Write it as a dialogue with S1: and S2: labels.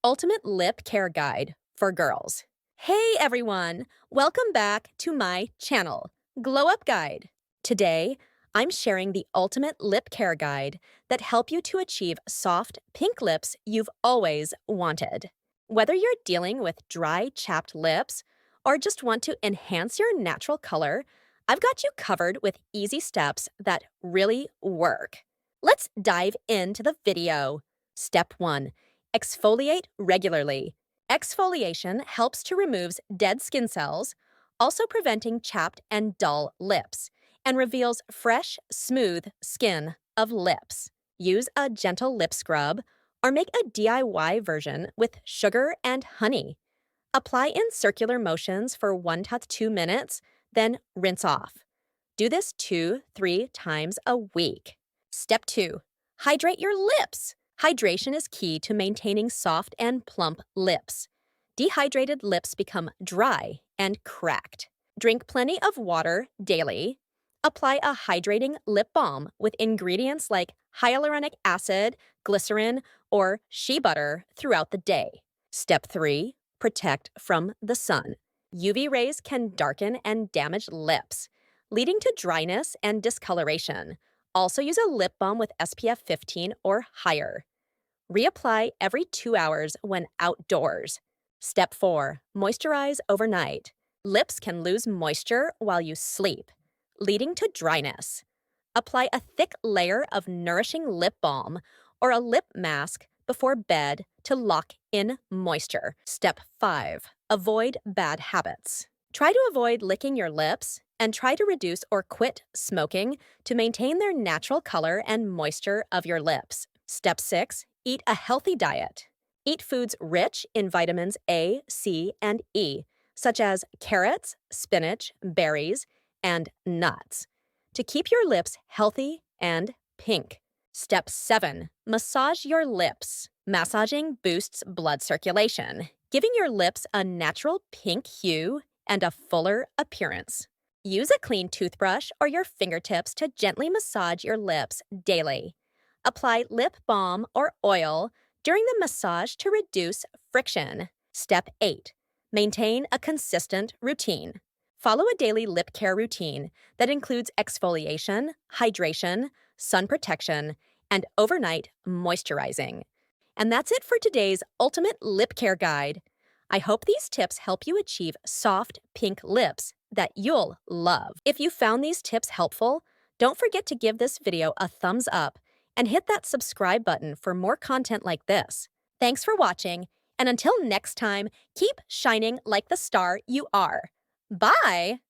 S1: ultimate lip care guide for girls. Hey everyone, welcome back to my channel, Glow Up Guide. Today, I'm sharing the ultimate lip care guide that help you to achieve soft, pink lips you've always wanted. Whether you're dealing with dry, chapped lips or just want to enhance your natural color, I've got you covered with easy steps that really work. Let's dive into the video. Step 1. Exfoliate regularly. Exfoliation helps to remove dead skin cells, also preventing chapped and dull lips, and reveals fresh, smooth skin of lips. Use a gentle lip scrub or make a DIY version with sugar and honey. Apply in circular motions for 1 to 2 minutes, then rinse off. Do this 2-3 times a week. Step 2. Hydrate your lips. Hydration is key to maintaining soft and plump lips. Dehydrated lips become dry and cracked. Drink plenty of water daily. Apply a hydrating lip balm with ingredients like hyaluronic acid, glycerin, or shea butter throughout the day. Step 3. Protect from the sun. UV rays can darken and damage lips, leading to dryness and discoloration. Also use a lip balm with SPF 15 or higher. Reapply every 2 hours when outdoors. Step 4. Moisturize overnight. Lips can lose moisture while you sleep, leading to dryness. Apply a thick layer of nourishing lip balm or a lip mask before bed to lock in moisture. Step 5. Avoid bad habits. Try to avoid licking your lips and try to reduce or quit smoking to maintain their natural color and moisture of your lips. Step 6. Eat a healthy diet. Eat foods rich in vitamins A, C, and E, such as carrots, spinach, berries, and nuts, to keep your lips healthy and pink. Step 7. Massage your lips. Massaging boosts blood circulation, giving your lips a natural pink hue and a fuller appearance. Use a clean toothbrush or your fingertips to gently massage your lips daily. Apply lip balm or oil during the massage to reduce friction. Step 8. Maintain a consistent routine. Follow a daily lip care routine that includes exfoliation, hydration, sun protection, and overnight moisturizing. And that's it for today's ultimate lip care guide. I hope these tips help you achieve soft, pink lips that you'll love. If you found these tips helpful, don't forget to give this video a thumbs up and hit that subscribe button for more content like this. Thanks for watching, and until next time, keep shining like the star you are. Bye!